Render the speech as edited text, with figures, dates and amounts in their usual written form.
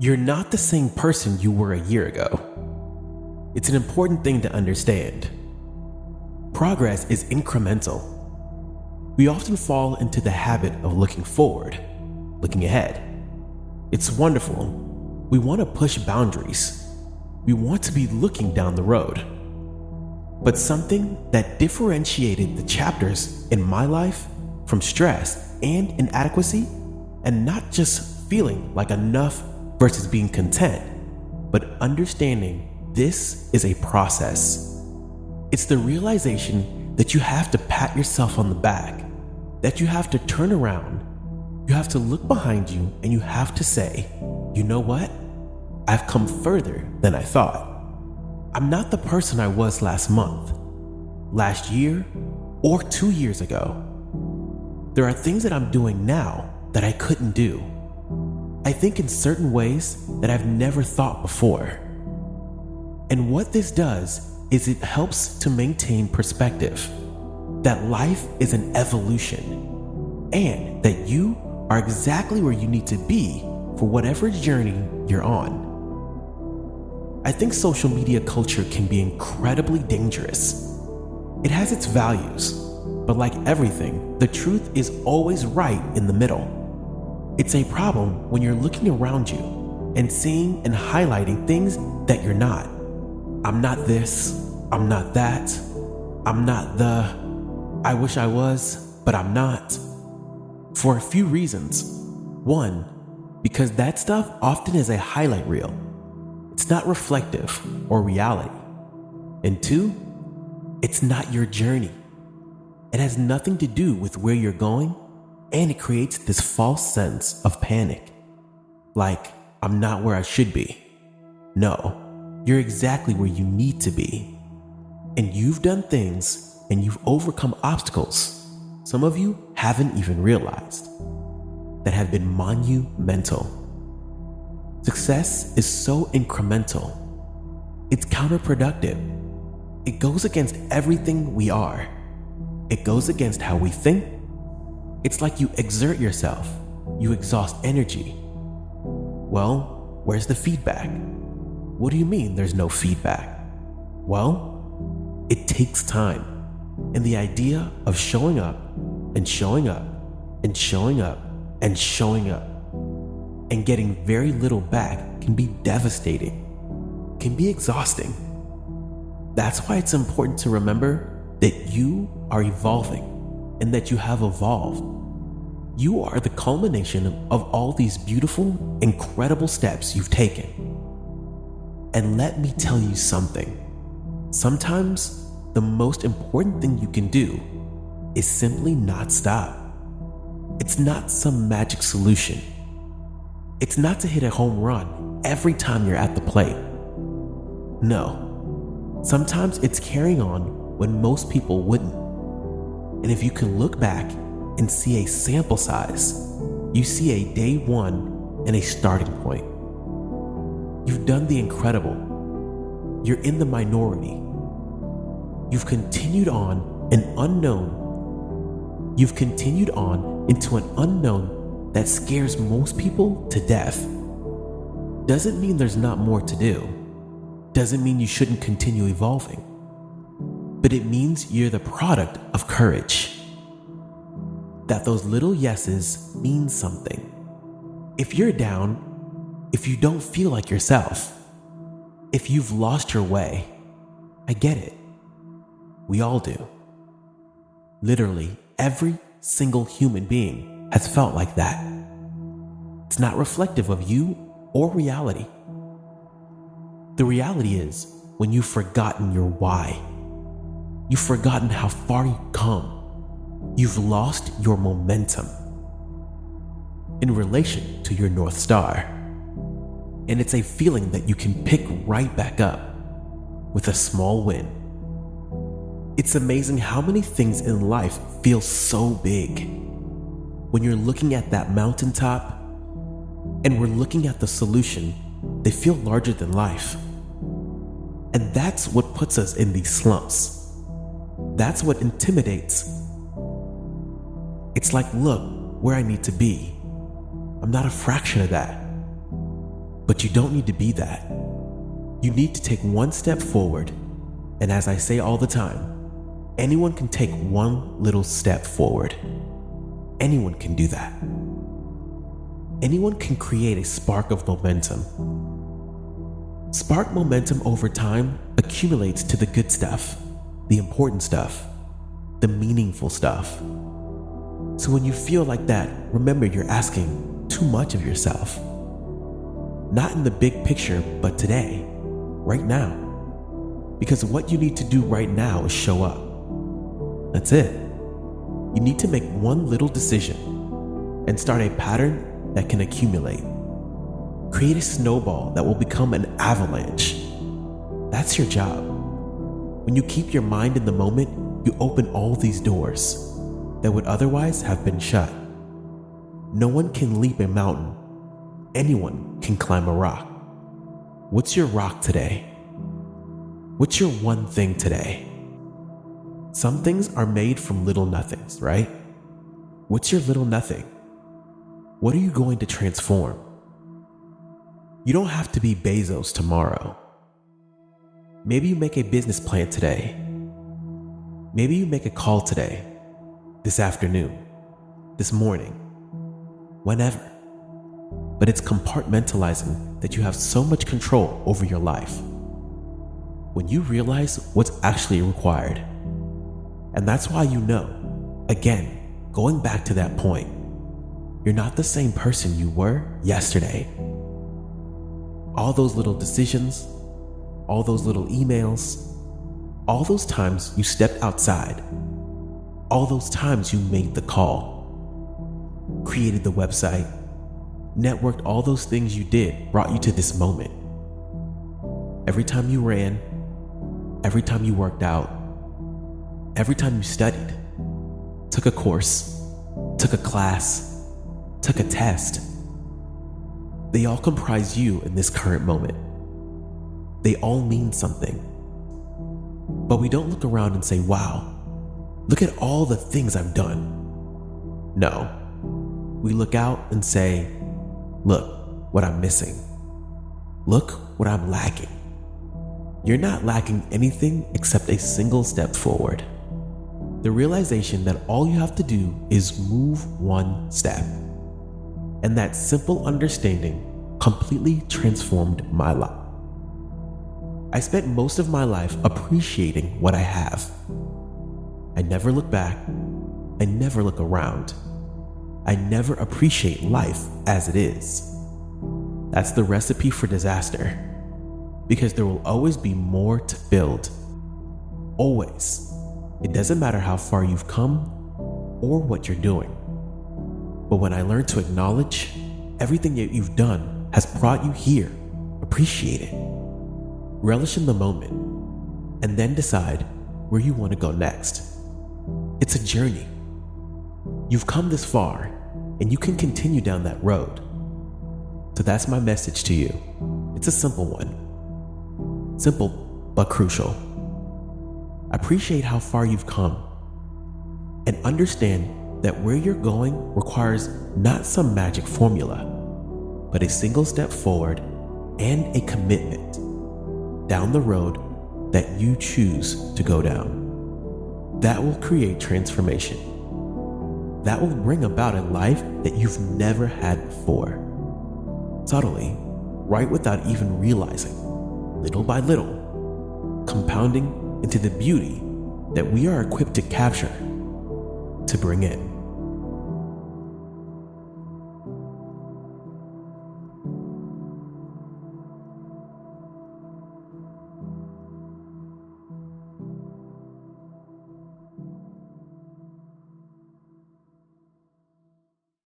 You're not the same person you were a year ago. It's an important thing to understand. Progress is incremental. We often fall into the habit of looking forward, looking ahead. It's wonderful. We want to push boundaries. We want to be looking down the road. But something that differentiated the chapters in my life from stress and inadequacy, and not just feeling like enough versus being content, but understanding this is a process. It's the realization that you have to pat yourself on the back, that you have to turn around, you have to look behind you, and you have to say, you know what? I've come further than I thought. I'm not the person I was last month, last year, or 2 years ago. There are things that I'm doing now that I couldn't do. I think in certain ways that I've never thought before. And what this does is it helps to maintain perspective, that life is an evolution, and that you are exactly where you need to be for whatever journey you're on. I think social media culture can be incredibly dangerous. It has its values, but like everything, the truth is always right in the middle. It's a problem when you're looking around you and seeing and highlighting things that you're not. I'm not this, I'm not that, I'm not I wish I was, but I'm not. For a few reasons. One, because that stuff often is a highlight reel. It's not reflective or reality. And two, it's not your journey. It has nothing to do with where you're going, and it creates this false sense of panic. Like, I'm not where I should be. No, you're exactly where you need to be. And you've done things and you've overcome obstacles some of you haven't even realized that have been monumental. Success is so incremental. It's counterproductive. It goes against everything we are. It goes against how we think. It's like you exert yourself, you exhaust energy. Well, where's the feedback? What do you mean there's no feedback? Well, it takes time. And the idea of showing up and showing up and showing up and showing up and getting very little back can be devastating, can be exhausting. That's why it's important to remember that you are evolving and that you have evolved. You are the culmination of all these beautiful, incredible steps you've taken. And let me tell you something. Sometimes the most important thing you can do is simply not stop. It's not some magic solution. It's not to hit a home run every time you're at the plate. No. Sometimes it's carrying on when most people wouldn't. And if you can look back and see a sample size, you see a day one and a starting point. You've done the incredible. You're in the minority. You've continued on an unknown. You've continued on into an unknown that scares most people to death. Doesn't mean there's not more to do. Doesn't mean you shouldn't continue evolving. But it means you're the product of courage. That those little yeses mean something. If you're down, if you don't feel like yourself, if you've lost your way, I get it. We all do. Literally, every single human being has felt like that. It's not reflective of you or reality. The reality is when you've forgotten your why. You've forgotten how far you've come. You've lost your momentum in relation to your North Star. And it's a feeling that you can pick right back up with a small win. It's amazing how many things in life feel so big. When you're looking at that mountaintop and we're looking at the solution, they feel larger than life. And that's what puts us in these slumps. That's what intimidates. It's like, look where I need to be. I'm not a fraction of that. But you don't need to be that. You need to take one step forward, and as I say all the time, anyone can take one little step forward. Anyone can do that. Anyone can create a spark of momentum. Spark momentum over time accumulates to the good stuff, the important stuff, the meaningful stuff. So when you feel like that, remember you're asking too much of yourself. Not in the big picture, but today, right now. Because what you need to do right now is show up. That's it. You need to make one little decision and start a pattern that can accumulate. Create a snowball that will become an avalanche. That's your job. When you keep your mind in the moment, you open all these doors that would otherwise have been shut. No one can leap a mountain. Anyone can climb a rock. What's your rock today? What's your one thing today? Some things are made from little nothings, right? What's your little nothing? What are you going to transform? You don't have to be Bezos tomorrow. Maybe you make a business plan today. Maybe you make a call today, this afternoon, this morning, whenever. But it's compartmentalizing that you have so much control over your life. When you realize what's actually required. And that's why you know, again, going back to that point, you're not the same person you were yesterday. All those little decisions, all those little emails, all those times you stepped outside, all those times you made the call, created the website, networked, all those things you did brought you to this moment. Every time you ran, every time you worked out, every time you studied, took a course, took a class, took a test, they all comprise you in this current moment. They all mean something. But we don't look around and say, wow, look at all the things I've done. No, we look out and say, look what I'm missing. Look what I'm lacking. You're not lacking anything except a single step forward. The realization that all you have to do is move one step. And that simple understanding completely transformed my life. I spent most of my life appreciating what I have. I never look back. I never look around. I never appreciate life as it is. That's the recipe for disaster. Because there will always be more to build. Always. It doesn't matter how far you've come or what you're doing. But when I learned to acknowledge everything that you've done has brought you here, appreciate it. Relish in the moment, and then decide where you want to go next. It's a journey. You've come this far, and you can continue down that road. So that's my message to you. It's a simple one. Simple, but crucial. Appreciate how far you've come, and understand that where you're going requires not some magic formula, but a single step forward and a commitment down the road that you choose to go down. That will create transformation. That will bring about a life that you've never had before. Subtly, right without even realizing, little by little, compounding into the beauty that we are equipped to capture, to bring in.